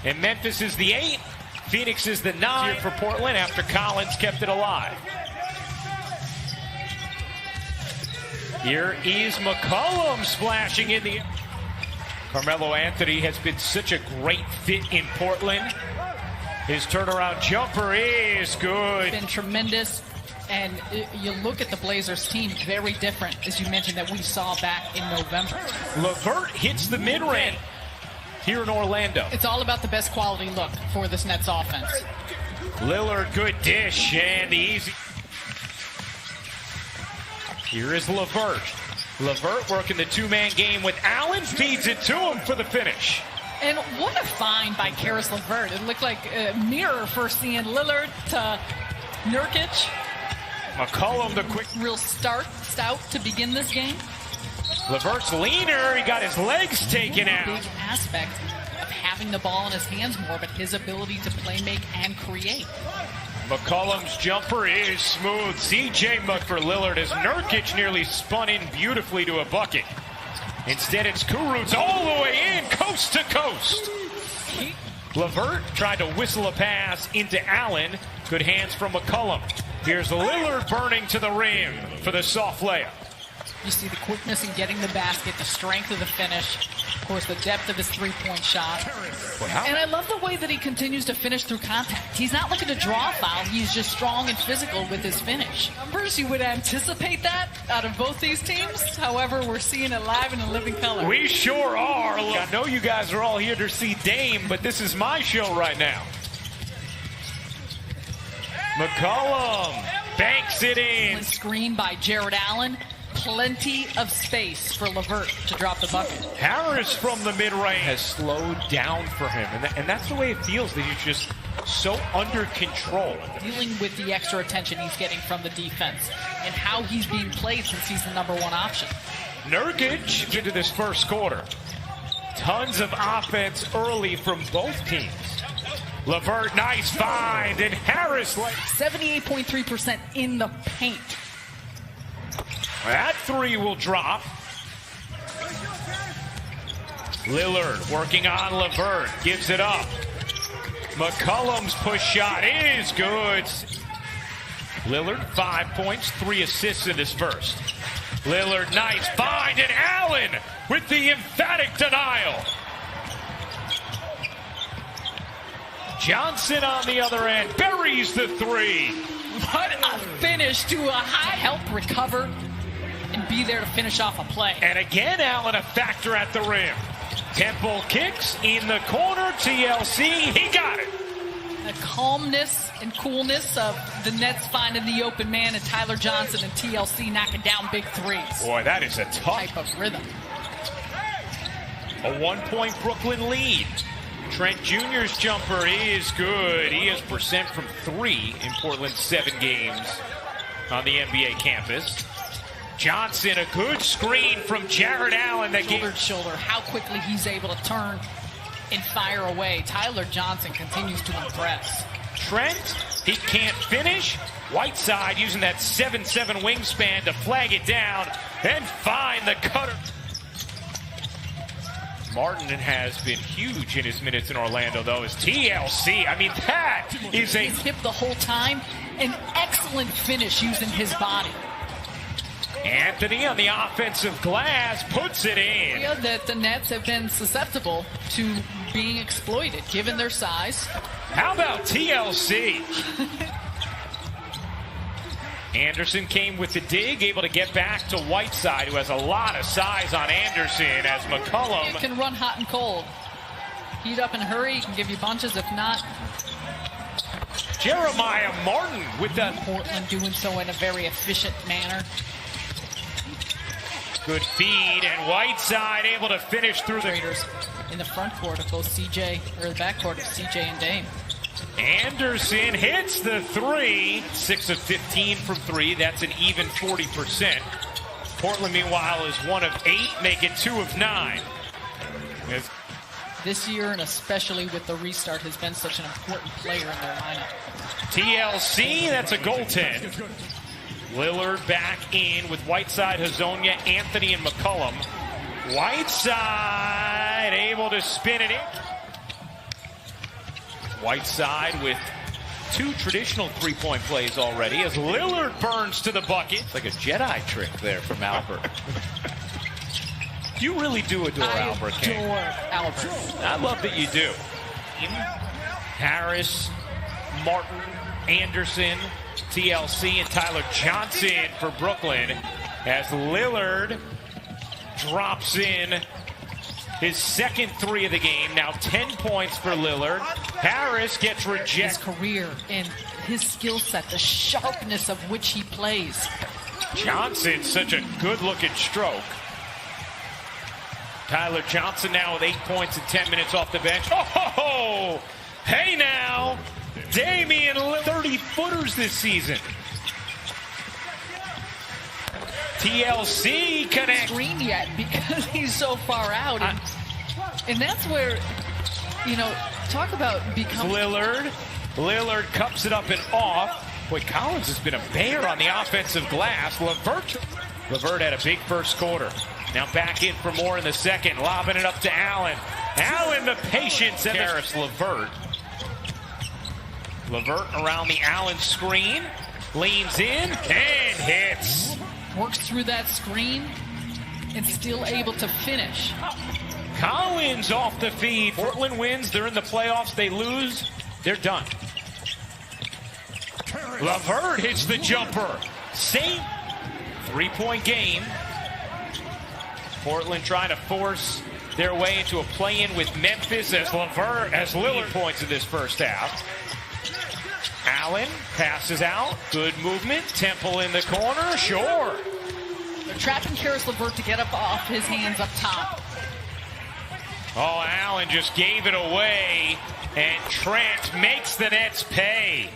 And Memphis is the 8. Phoenix is the 9 for Portland after Collins kept it alive. Here is McCollum splashing in the... Carmelo Anthony has been such a great fit in Portland. His turnaround jumper is good. Been tremendous. And you look at the Blazers team, very different, as you mentioned, that we saw back in November. LeVert hits the mid-range here in Orlando. It's all about the best quality look for this Nets offense. Lillard, good dish, and the easy. Here is LeVert. LeVert working the two-man game with Allen, feeds it to him for the finish. And what a find by Karis LeVert. It looked like a mirror for seeing Lillard to Nurkic. McCollum, the quick. Real stout to begin this game. LeVert's leaner. He got his legs taken out. Big aspect of having the ball in his hands more, but his ability to play make and create. McCollum's jumper is smooth. CJ Muck for Lillard as Nurkic nearly spun in beautifully to a bucket. Instead, it's Kurucs all the way in, coast to coast. LeVert tried to whistle a pass into Allen. Good hands from McCollum. Here's Lillard burning to the rim for the soft layup. You see the quickness in getting the basket, the strength of the finish, of course, the depth of his three-point shot. And I love the way that he continues to finish through contact. He's not looking to draw a foul. He's just strong and physical with his finish. Numbers, you would anticipate that out of both these teams. However, we're seeing it live in a living color. We sure are. I know you guys are all here to see Dame, but this is my show right now. McCollum banks it in. Screen by Jared Allen. Plenty of space for LeVert to drop the bucket. Harris from the mid-range has slowed down for him, and that's the way it feels, that he's just so under control. Dealing with the extra attention he's getting from the defense and how he's being played since he's the #1 option. Nurkic into this first quarter. Tons of offense early from both teams. LeVert, nice find, and Harris. 78.3% in the paint. That three will drop. Lillard working on LeVert, gives it up. McCollum's push shot is good. Lillard, 5 points, 3 assists in this first. Lillard, nice find, and Allen with the emphatic denial. Johnson on the other end, buries the three. What a finish to a high. Help recover and be there to finish off a play. And again, Allen a factor at the rim. Temple kicks in the corner, TLC, he got it. The calmness and coolness of the Nets finding the open man, and Tyler Johnson and TLC knocking down big threes. Boy, that is a tough type of rhythm. A 1-point Brooklyn lead. Trent Jr.'s jumper is good. He is percent from 3 in Portland's 7 games on the NBA campus. Johnson, a good screen from Jared Allen. That shoulder to shoulder, how quickly he's able to turn and fire away. Tyler Johnson continues to impress. Trent, he can't finish. Whiteside using that 7'7" wingspan to flag it down and find the cutter. Martin has been huge in his minutes in Orlando, though, as TLC. I mean, that is a... He's hip the whole time. An excellent finish using his body. Anthony on the offensive glass puts it in. That the Nets have been susceptible to being exploited, given their size. How about TLC? Anderson came with the dig, able to get back to Whiteside, who has a lot of size on Anderson, as McCollum he can run hot and cold. Heat up and hurry, he can give you bunches. If not, Jeremiah Martin with the... Portland doing so in a very efficient manner. Good feed, and Whiteside able to finish through the... Raiders in the front court of both CJ, or the back court of CJ and Dame. Anderson hits the three. 6 of 15 from 3. That's an even 40%. Portland, meanwhile, is 1 of 8, making 2 of 9. This year, and especially with the restart, has been such an important player in their lineup. TLC, that's a goaltend. Lillard back in with Whiteside, Hazonia, Anthony, and McCollum. Whiteside able to spin it in. Whiteside with 2 traditional three-point plays already as Lillard burns to the bucket. It's like a Jedi trick there from Albert. You really do adore Albert King. I adore Albert. I love that you do. Harris, Martin, Anderson, TLC, and Tyler Johnson for Brooklyn as Lillard drops in his second 3 of the game. Now 10 points for Lillard. Harris gets rejected. His career and his skill set, the sharpness of which he plays. Johnson, such a good-looking stroke. Tyler Johnson now with 8 points and 10 minutes off the bench. Oh, hey now, Damian Lillard, 30-footers this season. TLC connects. Screen yet because he's so far out. And that's where, you know, talk about becoming. Lillard cups it up and off. Boy, Collins has been a bear on the offensive glass. Levert had a big first quarter. Now back in for more in the second. Lobbing it up to Allen. Allen, the patience. And Harris, Levert around the Allen screen. Leans in and hits. Works through that screen and still able to finish. Collins off the feed. Portland wins. They're in the playoffs. They lose. They're done. Levert hits the jumper. Same 3-point game. Portland trying to force their way into a play-in with Memphis as Lillard points in this first half. Allen passes out. Good movement. Temple in the corner. Sure. They're trapping Karis LeVert to get up off his hands up top. Oh, Allen just gave it away. And Trent makes the Nets pay.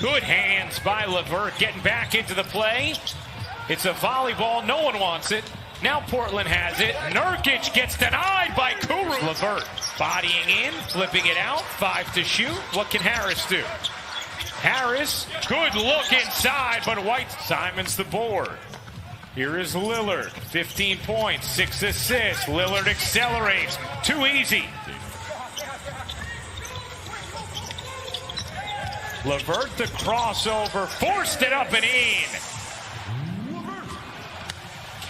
Good hands by LeVert getting back into the play. It's a volleyball. No one wants it. Now Portland has it. Nurkic gets denied by Kuru. LeVert bodying in, flipping it out. 5 to shoot. What can Harris do? Harris, good look inside, but White. Simon's the board. Here is Lillard. 15 points, 6 assists. Lillard accelerates. Too easy. LeVert the crossover. Forced it up and in.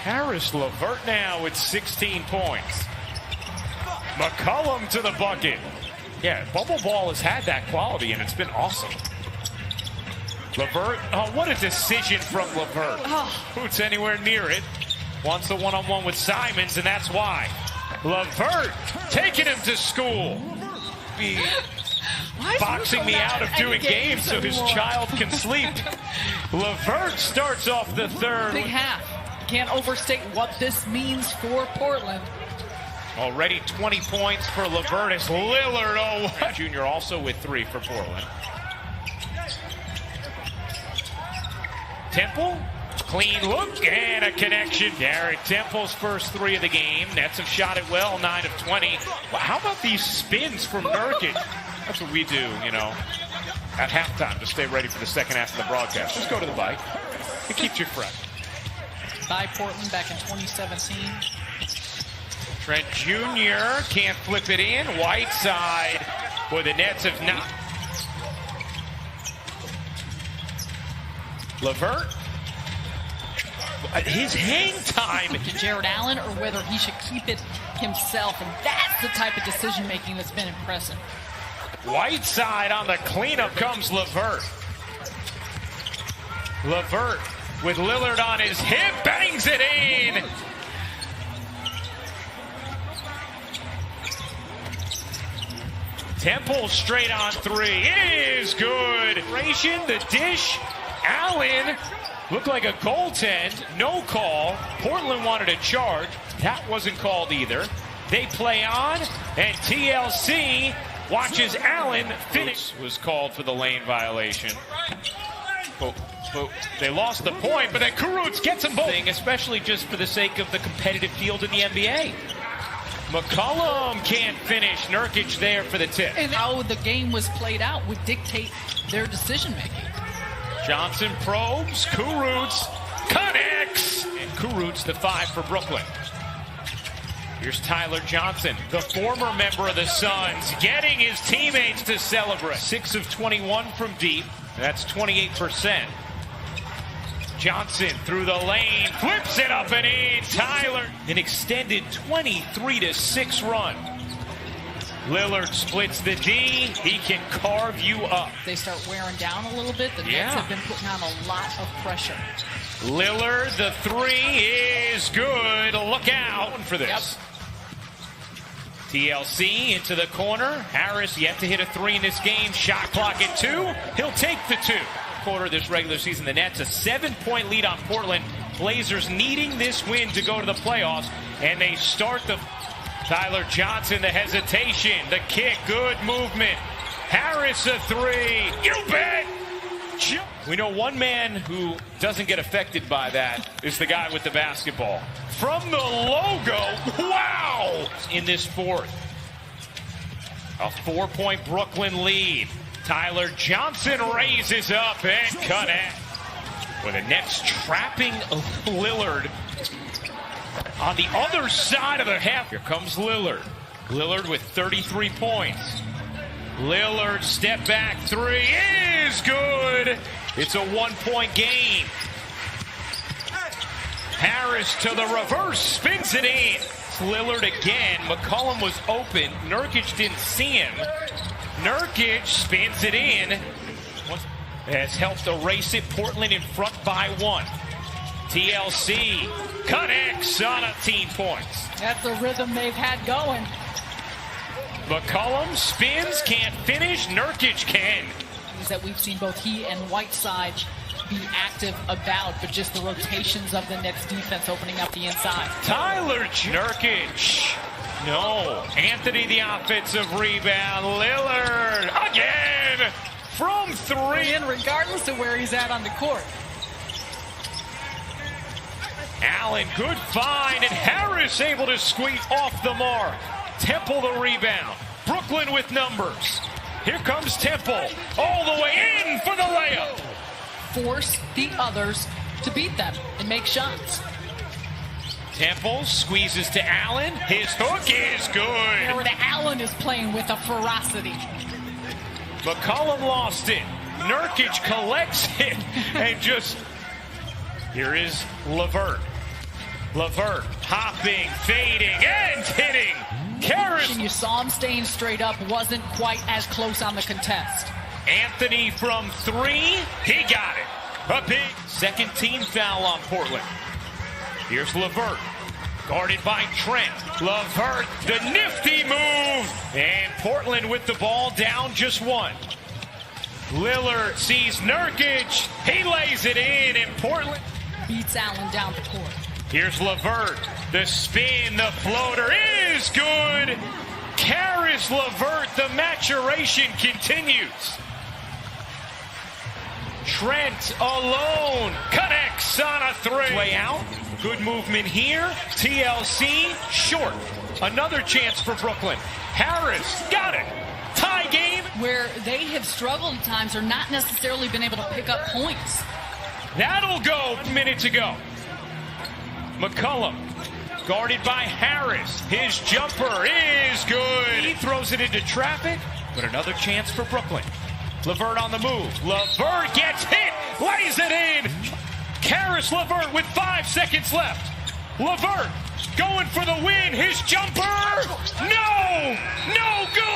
Harris LeVert now with 16 points. McCollum to the bucket. Yeah, bubble ball has had that quality, and it's been awesome. LeVert, oh, what a decision from LeVert. Who's anywhere near it. Wants the one-on-one with Simons, and that's why. LeVert taking him to school. Be boxing me out of doing games so his child can sleep. LeVert starts off the third. Big half. Can't overstate what this means for Portland. Already 20 points for LeVert as Lillard. Oh, Jr. also with 3 for Portland. Temple, clean look and a connection. Garrett Temple's first 3 of the game. Nets have shot it well, 9 of 20. Well, how about these spins from Nurkic? That's what we do, you know, at halftime to stay ready for the second half of the broadcast. Just go to the bike. It keeps you fresh. By Portland back in 2017. Trent Jr. can't flip it in. Whiteside. Boy, the Nets have not. LeVert. His hang time. To Jared Allen or whether he should keep it himself. And that's the type of decision-making that's been impressive. Whiteside on the cleanup comes LeVert. LeVert with Lillard on his hip, bangs it in. Temple straight on 3. It is good. The dish. Allen looked like a goaltend. No call. Portland wanted a charge. That wasn't called either. They play on, and TLC watches Allen finish. Was called for the lane violation. They lost the point, but then Kurucs gets them both. Especially just for the sake of the competitive field in the NBA. McCollum can't finish. Nurkic there for the tip. And how the game was played out would dictate their decision-making. Johnson probes. Kurucs connects. And Kurucs the 5 for Brooklyn. Here's Tyler Johnson, the former member of the Suns, getting his teammates to celebrate. 6 of 21 from deep. That's 28%. Johnson through the lane, flips it up and in. Tyler, an extended 23-6 run. Lillard splits the D. He can carve you up. They start wearing down a little bit. The Nets have been putting on a lot of pressure. Lillard, the three is good. Look out for this. TLC into the corner. Harris yet to hit a three in this game. Shot clock at 2. He'll take the 2. Quarter of this regular season, the Nets a 7-point lead on Portland. Blazers needing this win to go to the playoffs, and they start the... Tyler Johnson, the hesitation, the kick, good movement. Harris a 3. You bet! We know one man who doesn't get affected by that is the guy with the basketball. From the logo, wow! In this fourth. A 4-point Brooklyn lead. Tyler Johnson raises up and connects. With the Nets trapping Lillard on the other side of the half. Here comes Lillard. Lillard with 33 points. Lillard step back 3 is good. It's a 1-point game. Harris to the reverse, spins it in. It's Lillard again. McCollum was open. Nurkic didn't see him. Nurkic spins it in. Has helped erase it. Portland in front by 1. TLC connects on 18 points. That's the rhythm they've had going. McCollum spins, can't finish. Nurkic can. Is that we've seen both he and Whiteside be active about, but just the rotations of the Nets defense opening up the inside. Tyler Nurkic. No. Anthony, the offensive rebound. Lillard again from 3. And regardless of where he's at on the court. Allen, good find, and Harris able to squeeze off the mark. Temple the rebound. Brooklyn with numbers. Here comes Temple, all the way in for the layup. Force the others to beat them and make shots. Temple squeezes to Allen. His hook is good. Where Allen is playing with a ferocity. McCollum lost it. Nurkic collects it and just... Here is LeVert. LeVert hopping, fading, and hitting. Karras. You saw him staying straight up. Wasn't quite as close on the contest. Anthony from 3. He got it. A big second team foul on Portland. Here's LeVert. Guarded by Trent. LeVert, the nifty move. And Portland with the ball down just 1. Lillard sees Nurkic. He lays it in, and Portland beats Allen down the court. Here's LeVert. The spin, the floater is good. Karras LeVert, the maturation continues. Trent alone connects on a 3. Way out. Good movement here. TLC short. Another chance for Brooklyn. Harris got it. Tie game. Where they have struggled at times or not necessarily been able to pick up points. That'll go minutes ago. McCollum guarded by Harris. His jumper is good. He throws it into traffic, but another chance for Brooklyn. LeVert on the move. LeVert gets hit, lays it in. Karras LeVert with 5 seconds left. LeVert going for the win. His jumper, no good.